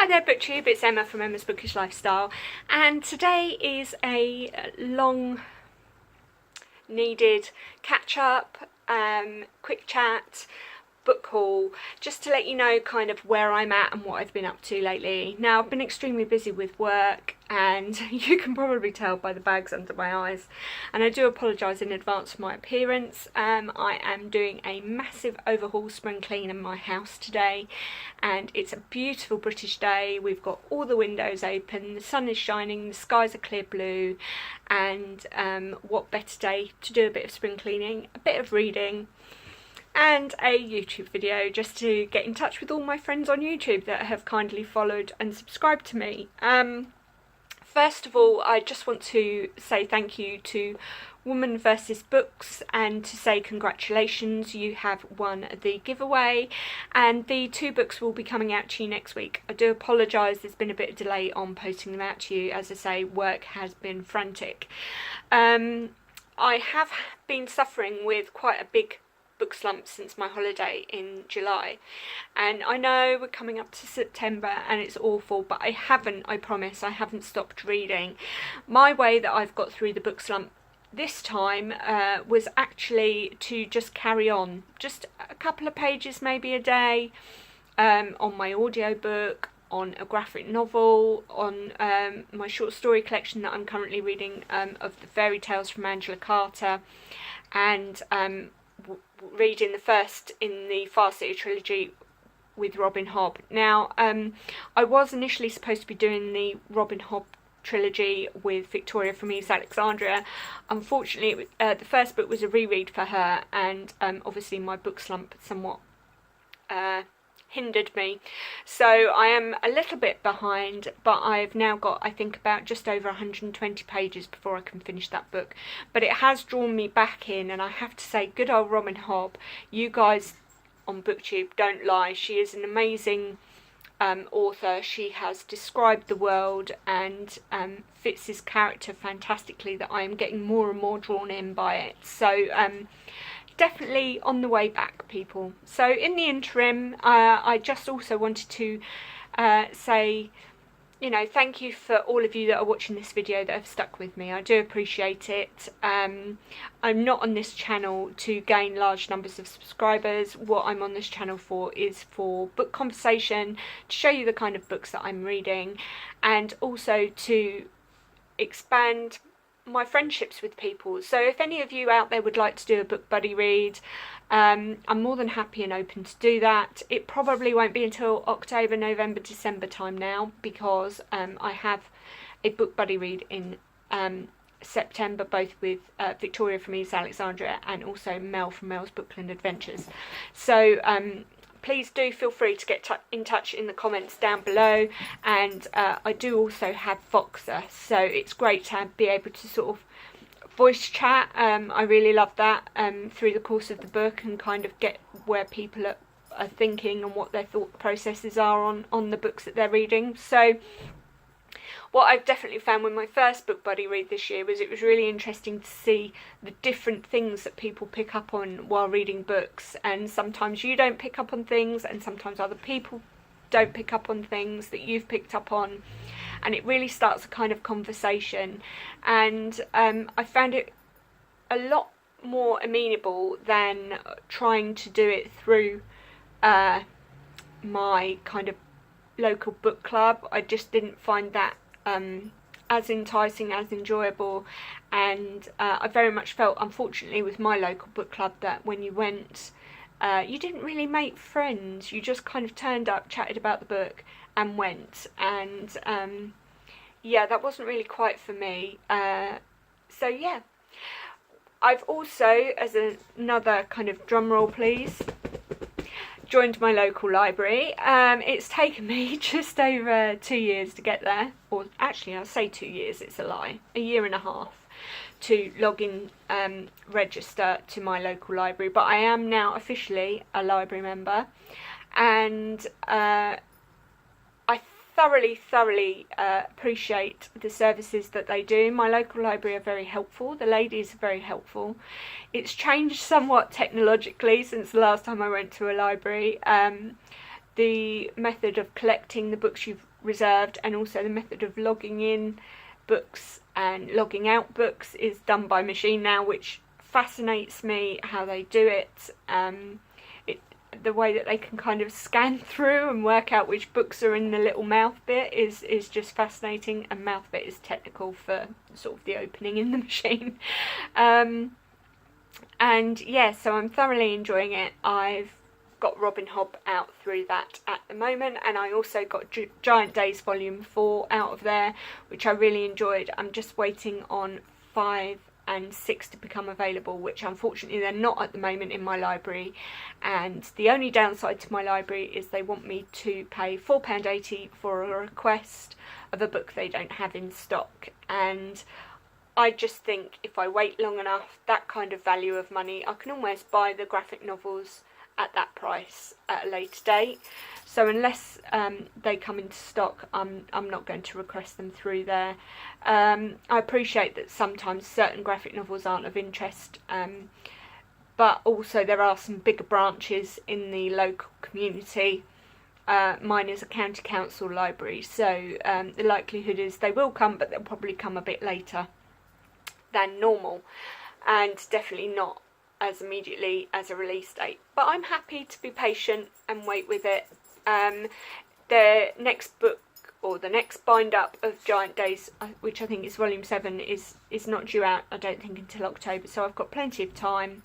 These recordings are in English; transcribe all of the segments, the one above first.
Hi there BookTube, it's Emma from Emma's Bookish Lifestyle, and today is a long needed catch up, quick chat, book haul, just to let you know kind of where I'm at and what I've been up to lately. Now, I've been extremely busy with work, and you can probably tell by the bags under my eyes, and I do apologise in advance for my appearance. I am doing a massive overhaul spring clean in my house today, and it's a beautiful British day. We've got all the windows open, the sun is shining, the skies are clear blue, and what better day to do a bit of spring cleaning, a bit of reading, and a YouTube video, just to get in touch with all my friends on YouTube that have kindly followed and subscribed to me. First of all, I just want to say thank you to Woman vs Books, and to say congratulations, you have won the giveaway, and the 2 books will be coming out to you next week. I do apologise, there's been a bit of delay on posting them out to you. As I say, work has been frantic. I have been suffering with quite a big book slump since my holiday in July, and I know we're coming up to September and it's awful, but I promise I haven't stopped reading. My way that I've got through the book slump this time was actually to just carry on, just a couple of pages maybe a day, on my audiobook, on a graphic novel, on my short story collection that I'm currently reading, of the fairy tales from Angela Carter, and reading the first in the Far City trilogy with Robin Hobb. Now, I was initially supposed to be doing the Robin Hobb trilogy with Victoria from Eve's Alexandria. Unfortunately, the first book was a reread for her, and obviously my book slump somewhat hindered me, so I am a little bit behind, but I've now got, I think, about just over 120 pages before I can finish that book. But it has drawn me back in, and I have to say, good old Robin Hobb, you guys on BookTube don't lie. She is an amazing author. She has described the world and fits his character fantastically, that I am getting more and more drawn in by it. So definitely on the way back, people. So in the interim, I just also wanted to say, you know, thank you for all of you that are watching this video, that have stuck with me. I do appreciate it. I'm not on this channel to gain large numbers of subscribers. What I'm on this channel for is for book conversation, to show you the kind of books that I'm reading, and also to expand my friendships with people. So if any of you out there would like to do a book buddy read, I'm more than happy and open to do that. It probably won't be until October, November, December time now, because I have a book buddy read in September, both with Victoria from Eve's Alexandria and also Mel from Mel's Bookland Adventures. So please do feel free to get in touch in the comments down below, and I do also have Voxer, so it's great to be able to sort of voice chat. I really love that through the course of the book, and kind of get where people are thinking and what their thought processes are on the books that they're reading. So what I've definitely found with my first book buddy read this year was it was really interesting to see the different things that people pick up on while reading books, and sometimes you don't pick up on things, and sometimes other people don't pick up on things that you've picked up on, and it really starts a kind of conversation. And I found it a lot more amenable than trying to do it through my kind of local book club. I just didn't find that as enticing, as enjoyable, and I very much felt, unfortunately, with my local book club, that when you went, you didn't really make friends. You just kind of turned up, chatted about the book, and went. And yeah, that wasn't really quite for me. So yeah, I've also, as another kind of drum roll please, joined my local library. It's taken me just over 2 years to get there, or actually I say 2 years, it's a lie, 1.5 years to log in, register to my local library, but I am now officially a library member, and I thoroughly appreciate the services that they do. My local library are very helpful. The ladies are very helpful. It's changed somewhat technologically since the last time I went to a library. the method of collecting the books you've reserved, and also the method of logging in books and logging out books is done by machine now, which fascinates me how they do it. The way that they can kind of scan through and work out which books are in the little mouth bit is just fascinating, and mouth bit is technical for sort of the opening in the machine. And yeah, so I'm thoroughly enjoying it. I've got Robin Hobb out through that at the moment, and I also got Giant Days Volume 4 out of there, which I really enjoyed. I'm just waiting on 5 and 6 to become available, which unfortunately they're not at the moment in my library, and the only downside to my library is they want me to pay £4.80 for a request of a book they don't have in stock, and I just think if I wait long enough, that kind of value of money, I can almost buy the graphic novels at that price at a later date. So unless they come into stock, I'm not going to request them through there. I appreciate that sometimes certain graphic novels aren't of interest, but also there are some bigger branches in the local community. Mine is a county council library, so the likelihood is they will come, but they'll probably come a bit later than normal, and definitely not as immediately as a release date. But I'm happy to be patient and wait with it. The next book, or the next bind up of Giant Days, which I think is volume 7, is not due out, I don't think, until October, so I've got plenty of time,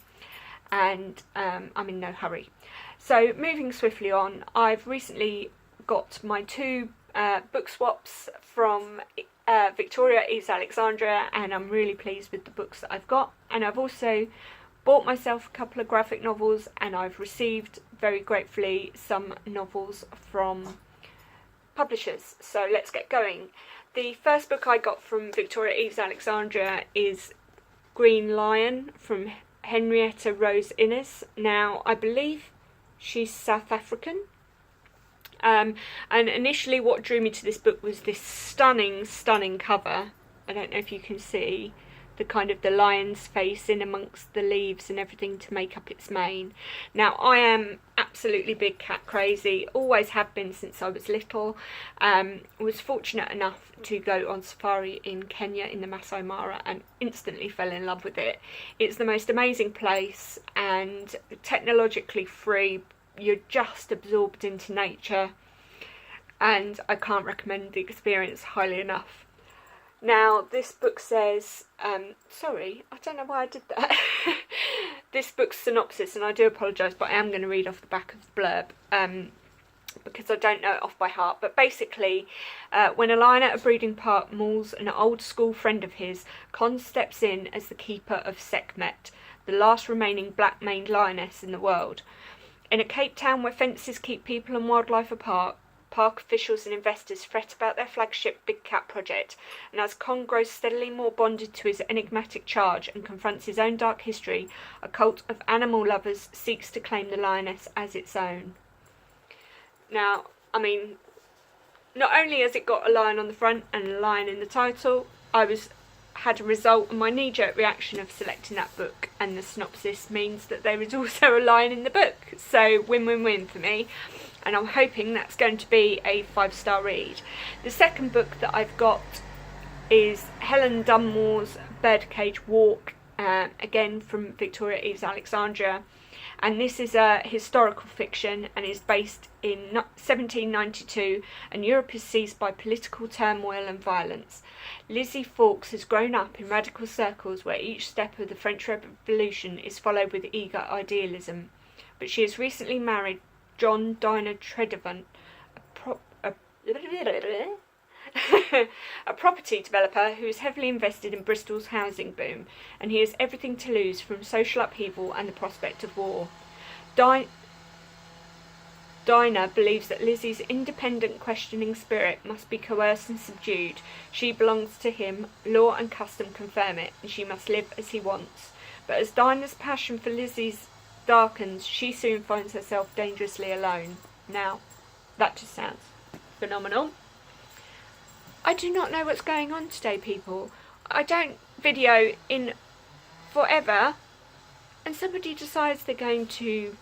and I'm in no hurry. So moving swiftly on, I've recently got my 2 book swaps from Victoria Eves Alexandria, and I'm really pleased with the books that I've got. And I've also bought myself a couple of graphic novels, and I've received, very gratefully, some novels from publishers. So let's get going. The first book I got from Victoria Eves Alexandria is Green Lion from Henrietta Rose Innes. Now, I believe she's South African. And initially what drew me to this book was this stunning cover. I don't know if you can see the kind of the lion's face in amongst the leaves and everything to make up its mane. Now, I am absolutely big cat crazy, always have been since I was little. Was fortunate enough to go on safari in Kenya in the Masai Mara and instantly fell in love with it. It's the most amazing place and technologically free. You're just absorbed into nature, and I can't recommend the experience highly enough. Now, this book says, sorry, I don't know why I did that. This book's synopsis, and I do apologise, but I am going to read off the back of the blurb, because I don't know it off by heart. But basically, when a lion at a breeding park mauls an old school friend of his, Con steps in as the keeper of Sekhmet, the last remaining black-maned lioness in the world. In a Cape Town where fences keep people and wildlife apart, park officials and investors fret about their flagship Big Cat project, and as Con grows steadily more bonded to his enigmatic charge and confronts his own dark history, a cult of animal lovers seeks to claim the lioness as its own. Now, I mean, not only has it got a lion on the front and a lion in the title, had a result on my knee-jerk reaction of selecting that book, and the synopsis means that there is also a lion in the book, so win-win-win for me, and I'm hoping that's going to be a 5-star read. The second book that I've got is Helen Dunmore's Birdcage Walk, again from Victoria Eves Alexandria, and this is a historical fiction and is based in 1792, and Europe is seized by political turmoil and violence. Lizzie Fawkes has grown up in radical circles where each step of the French Revolution is followed with eager idealism, but she has recently married John Dinah Tredevant, a property developer who is heavily invested in Bristol's housing boom, and he has everything to lose from social upheaval and the prospect of war. Dinah believes that Lizzie's independent, questioning spirit must be coerced and subdued. She belongs to him, law and custom confirm it, and she must live as he wants. But as Dinah's passion for Lizzie's darkens, she soon finds herself dangerously alone. Now, that just sounds phenomenal. I do not know what's going on today, people. I don't video in forever, and somebody decides they're going to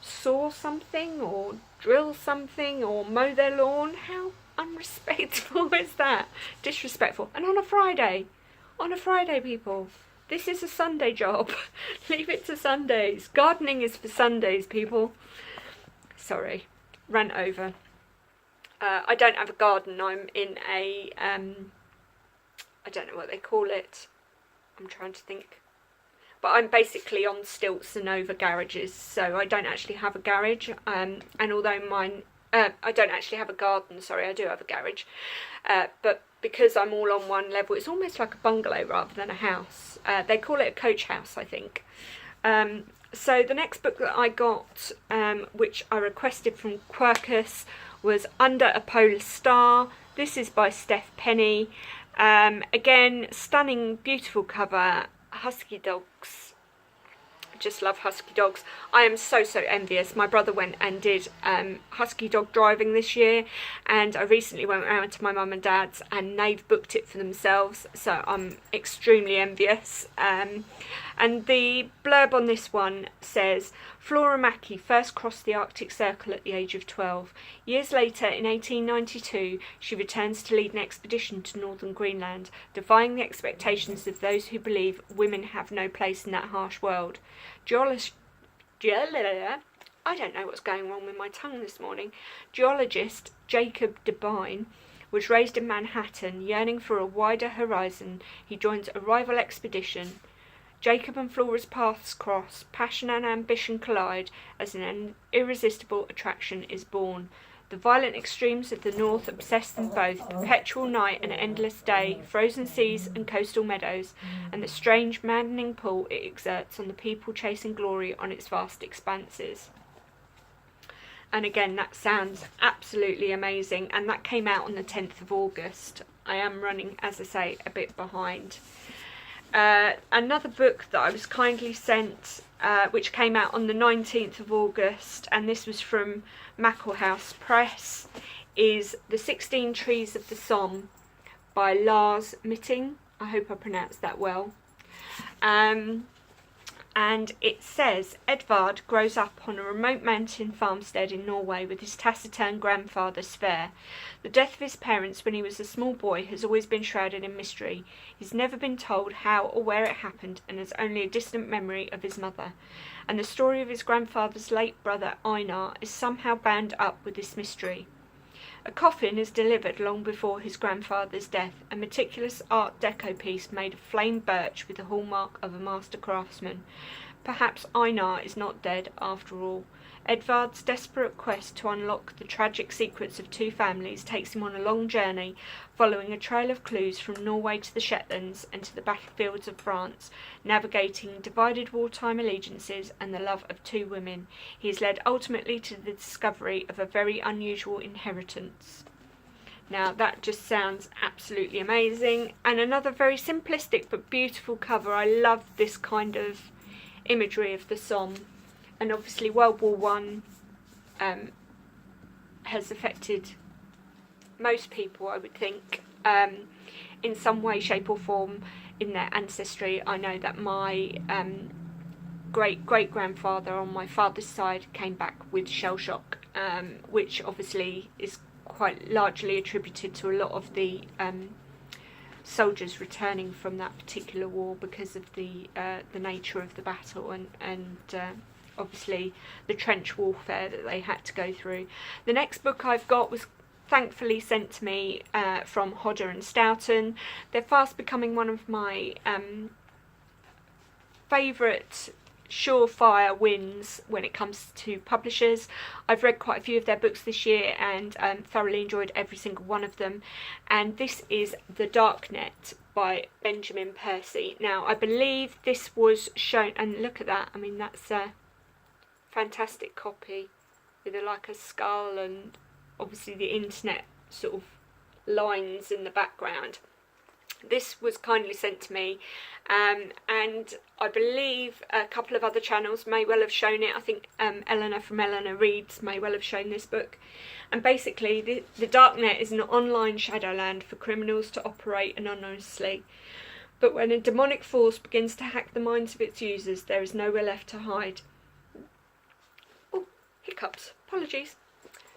saw something or drill something or mow their lawn. How unrespectful is that? Disrespectful. And on a Friday, people. This is a Sunday job. Leave it to Sundays. Gardening is for Sundays, people. Sorry, rant over. I don't have a garden. I'm in a, I don't know what they call it. I'm trying to think. But I'm basically on stilts and over garages, so I don't actually have a garage. And although mine, I don't actually have a garden, sorry, I do have a garage. But because I'm all on one level, it's almost like a bungalow rather than a house. They call it a coach house, I think. So the next book that I got, which I requested from Quercus, was Under a Polar Star. This is by Steph Penny. Again, stunning, beautiful cover. Husky dogs. Just love husky dogs. I am so envious. My brother went and did husky dog driving this year, and I recently went around to my mum and dad's and they've booked it for themselves, so I'm extremely envious. And the blurb on this one says, Flora Mackey first crossed the Arctic Circle at the age of 12. Years later, in 1892, she returns to lead an expedition to northern Greenland, defying the expectations of those who believe women have no place in that harsh world. I don't know what's going wrong with my tongue this morning. Geologist Jacob Devine was raised in Manhattan, yearning for a wider horizon. He joins a rival expedition. Jacob and Flora's paths cross, passion and ambition collide as an irresistible attraction is born. The violent extremes of the north obsess them both, perpetual night and endless day, frozen seas and coastal meadows, and the strange, maddening pull it exerts on the people chasing glory on its vast expanses. And again, that sounds absolutely amazing, and that came out on the 10th of August. I am running, as I say, a bit behind. Another book that I was kindly sent, which came out on the 19th of August, and this was from Mackelhouse Press, is The 16 Trees of the Somme by Lars Mitting. I hope I pronounced that well. And it says, Edvard grows up on a remote mountain farmstead in Norway with his taciturn grandfather Sverre. The death of his parents when he was a small boy has always been shrouded in mystery. He's never been told how or where it happened and has only a distant memory of his mother. And the story of his grandfather's late brother Einar is somehow bound up with this mystery. A coffin is delivered long before his grandfather's death, a meticulous Art Deco piece made of flamed birch with the hallmark of a master craftsman. Perhaps Einar is not dead after all. Edvard's desperate quest to unlock the tragic secrets of two families takes him on a long journey, following a trail of clues from Norway to the Shetlands and to the battlefields of France, navigating divided wartime allegiances and the love of two women. He is led ultimately to the discovery of a very unusual inheritance. Now that just sounds absolutely amazing, and another very simplistic but beautiful cover. I love this kind of imagery of the Somme. And obviously World War One has affected most people, I would think, in some way, shape or form in their ancestry. I know that my great-great-grandfather on my father's side came back with shell shock, which obviously is quite largely attributed to a lot of the soldiers returning from that particular war because of the nature of the battle and obviously the trench warfare that they had to go through. The next book I've got was thankfully sent to me from Hodder and Stoughton. They're fast becoming one of my favourite surefire wins when it comes to publishers. I've read quite a few of their books this year and thoroughly enjoyed every single one of them, and this is The Darknet by Benjamin Percy. Now I believe this was shown, and look at that, I mean that's a fantastic copy with like a skull and obviously the internet sort of lines in the background. This was kindly sent to me, and I believe a couple of other channels may well have shown it. I think Eleanor from Eleanor Reads may well have shown this book. And basically the Darknet is an online shadowland for criminals to operate anonymously. But when a demonic force begins to hack the minds of its users, there is nowhere left to hide. Oh, Hiccups. Apologies.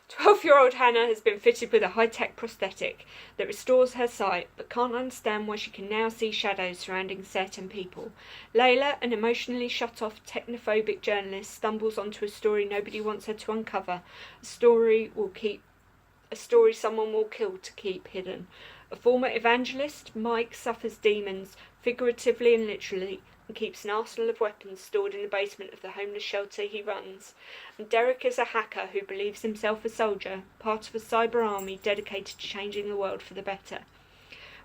12-year-old Hannah has been fitted with a high-tech prosthetic that restores her sight, but can't understand why she can now see shadows surrounding certain people. Layla, an emotionally shut-off, technophobic journalist, stumbles onto a story nobody wants her to uncover. A story someone will kill to keep hidden. A former evangelist, Mike suffers demons, figuratively and literally, and keeps an arsenal of weapons stored in the basement of the homeless shelter he runs. And Derek is a hacker who believes himself a soldier, part of a cyber army dedicated to changing the world for the better.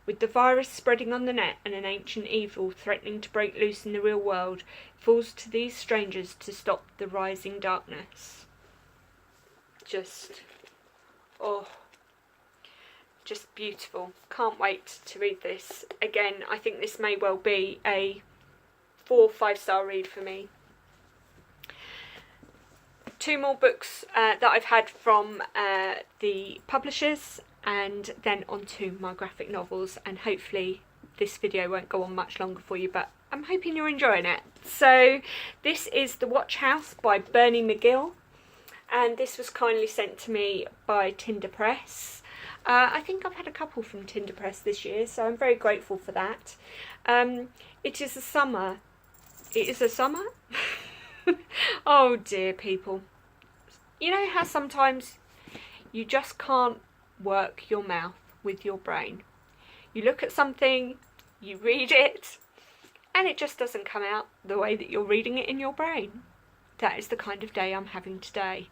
With the virus spreading on the net and an ancient evil threatening to break loose in the real world, it falls to these strangers to stop the rising darkness. Just beautiful. Can't wait to read this. Again, I think this may well be a 4 or 5-star read for me. 2 more books that I've had from the publishers, and then on to my graphic novels, and hopefully this video won't go on much longer for you, but I'm hoping you're enjoying it. So this is The Watch House by Bernie McGill, and this was kindly sent to me by Tinder Press. I think I've had a couple from Tinder Press this year, so I'm very grateful for that. It is a summer. It is a summer? Oh dear, people. You know how sometimes you just can't work your mouth with your brain. You look at something, you read it, and it just doesn't come out the way that you're reading it in your brain. That is the kind of day I'm having today.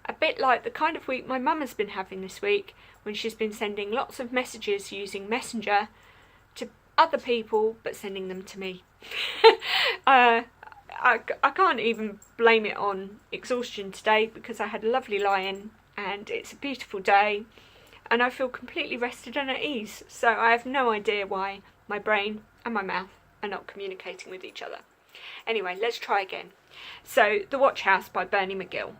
A bit like the kind of week my mum has been having this week, when she's been sending lots of messages using Messenger to other people, but sending them to me. I can't even blame it on exhaustion today, because I had a lovely lie-in and it's a beautiful day and I feel completely rested and at ease, so I have no idea why my brain and my mouth are not communicating with each other. Anyway, let's try again. So, The Watch House by Bernie McGill.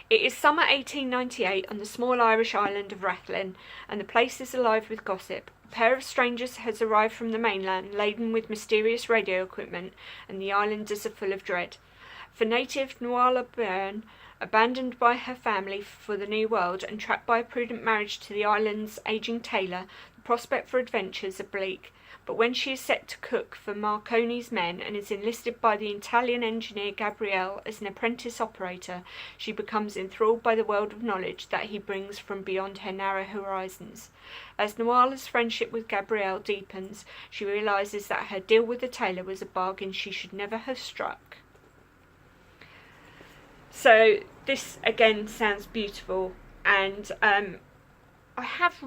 It is summer 1898 on the small Irish island of Rathlin, and the place is alive with gossip. A pair of strangers has arrived from the mainland, laden with mysterious radio equipment, and the islanders are full of dread. For native Nuala Byrne, abandoned by her family for the New World and trapped by a prudent marriage to the island's ageing tailor, the prospect for adventures are bleak. But when she is set to cook for Marconi's men and is enlisted by the Italian engineer Gabriele as an apprentice operator, she becomes enthralled by the world of knowledge that he brings from beyond her narrow horizons. As Nuala's friendship with Gabriele deepens, she realises that her deal with the tailor was a bargain she should never have struck. So this again sounds beautiful, and I have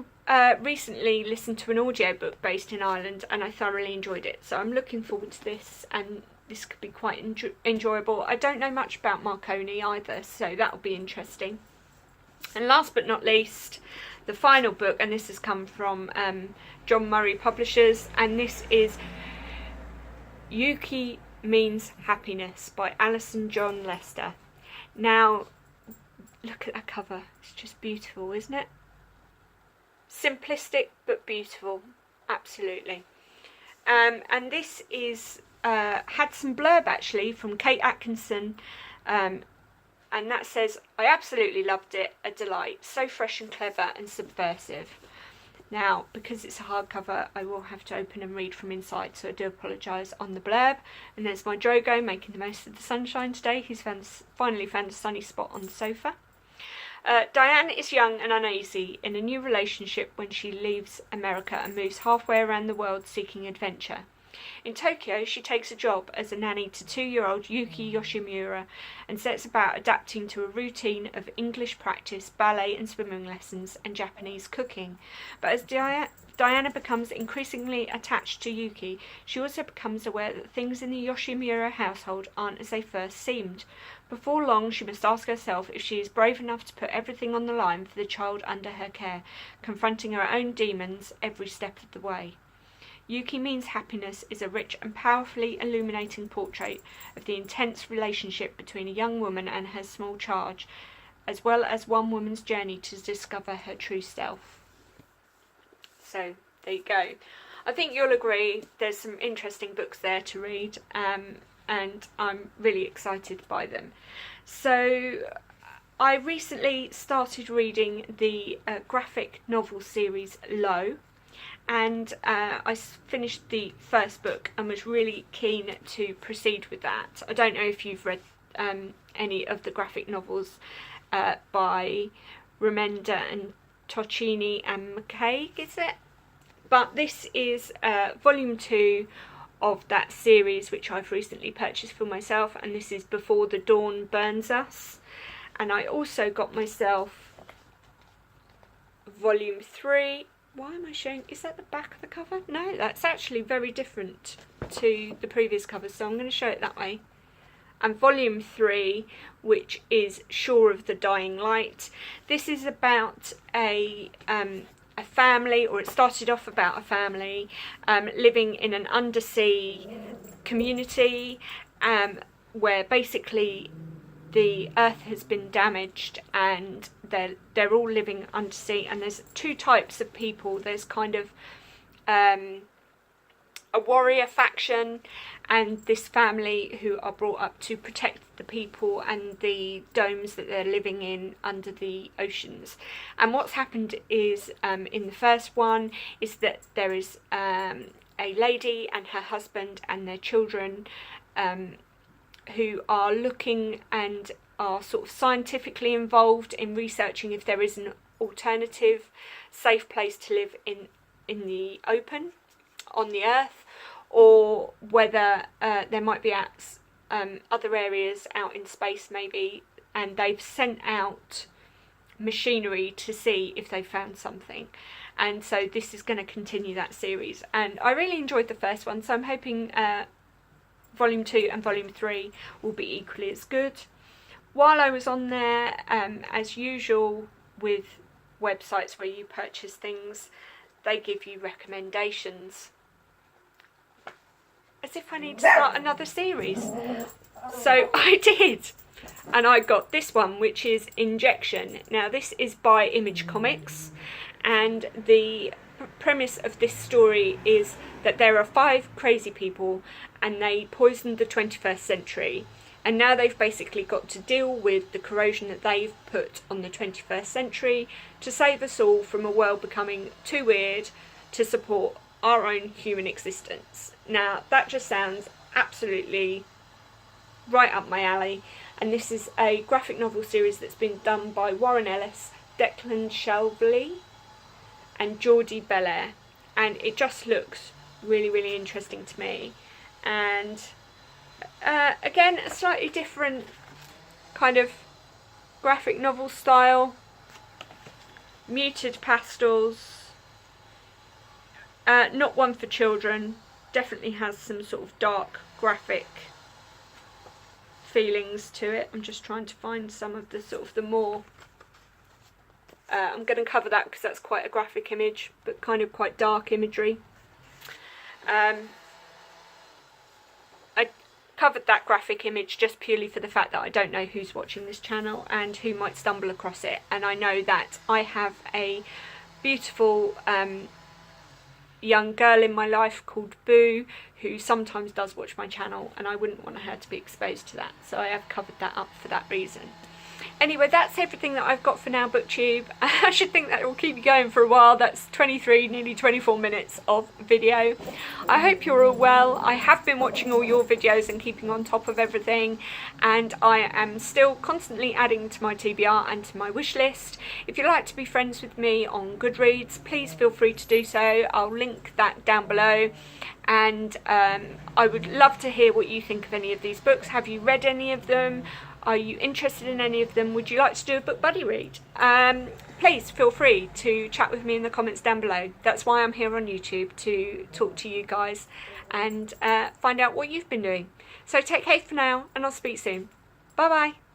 recently listened to an audiobook based in Ireland and I thoroughly enjoyed it, so I'm looking forward to this, and this could be quite enjoyable. I don't know much about Marconi either, so that'll be interesting. And last but not least, the final book, and this has come from John Murray Publishers, and this is Yuki Means Happiness by Alison John Lester. Now, look at that cover, it's just beautiful, isn't it? Simplistic but beautiful, absolutely. And this is had some blurb actually from Kate Atkinson, and that says, "I absolutely loved it, a delight, so fresh and clever and subversive." Now, because it's a hardcover, I will have to open and read from inside, so I do apologise on the blurb. And there's my Drogo making the most of the sunshine today. He's finally found a sunny spot on the sofa. Diane is young and uneasy in a new relationship when she leaves America and moves halfway around the world seeking adventure. In Tokyo, she takes a job as a nanny to 2-year-old Yuki Yoshimura and sets about adapting to a routine of English practice, ballet and swimming lessons, and Japanese cooking. But as Diana becomes increasingly attached to Yuki, she also becomes aware that things in the Yoshimura household aren't as they first seemed. Before long, she must ask herself if she is brave enough to put everything on the line for the child under her care, confronting her own demons every step of the way. Yuki Means Happiness is a rich and powerfully illuminating portrait of the intense relationship between a young woman and her small charge, as well as one woman's journey to discover her true self. So, there you go. I think you'll agree there's some interesting books there to read. and I'm really excited by them. So I recently started reading the graphic novel series Low, and I finished the first book and was really keen to proceed with that. I don't know if you've read any of the graphic novels by Remenda and Tocchini and McCaig, is it? But this is volume 2 of that series, which I've recently purchased for myself, and this is Before the Dawn Burns Us. And I also got myself volume 3. Why am I showing, is that the back of the cover? No, that's actually very different to the previous cover, so I'm going to show it that way. And volume 3, which is Shore of the Dying Light. This is about a family, or it started off about a family living in an undersea community where basically the earth has been damaged and they're all living undersea, and there's two types of people. There's kind of a warrior faction and this family who are brought up to protect the people and the domes that they're living in under the oceans. And what's happened is in the first one is that there is a lady and her husband and their children who are looking and are sort of scientifically involved in researching if there is an alternative safe place to live in the open on the earth, or whether there might be other areas out in space maybe, and they've sent out machinery to see if they found something. And so this is going to continue that series, and I really enjoyed the first one, so I'm hoping volume 2 and volume 3 will be equally as good. While I was on there, as usual with websites where you purchase things, they give you recommendations. As if I need to start another series. So I did, and I got this one, which is Injection. Now this is by Image Comics, and the premise of this story is that there are 5 crazy people and they poisoned the 21st century, and now they've basically got to deal with the corrosion that they've put on the 21st century to save us all from a world becoming too weird to support our own human existence. Now that just sounds absolutely right up my alley, and this is a graphic novel series that's been done by Warren Ellis, Declan Shalvey and Geordie Belair, and it just looks really, really interesting to me. And again, a slightly different kind of graphic novel style, muted pastels, not one for children, definitely has some sort of dark graphic feelings to it. I'm just trying to find some of the sort of the more I'm going to cover that because that's quite a graphic image, but kind of quite dark imagery. I covered that graphic image just purely for the fact that I don't know who's watching this channel and who might stumble across it, and I know that I have a beautiful young girl in my life called Boo who sometimes does watch my channel, and I wouldn't want her to be exposed to that, so I have covered that up for that reason. Anyway, that's everything that I've got for now, BookTube. I should think that will keep me going for a while. That's 23, nearly 24 minutes of video. I hope you're all well. I have been watching all your videos and keeping on top of everything, and I am still constantly adding to my TBR and to my wish list. If you'd like to be friends with me on Goodreads, please feel free to do so. I'll link that down below. And I would love to hear what you think of any of these books. Have you read any of them? Are you interested in any of them? Would you like to do a book buddy read? Please feel free to chat with me in the comments down below. That's why I'm here on YouTube, to talk to you guys and find out what you've been doing. So take care for now, and I'll speak soon. Bye bye.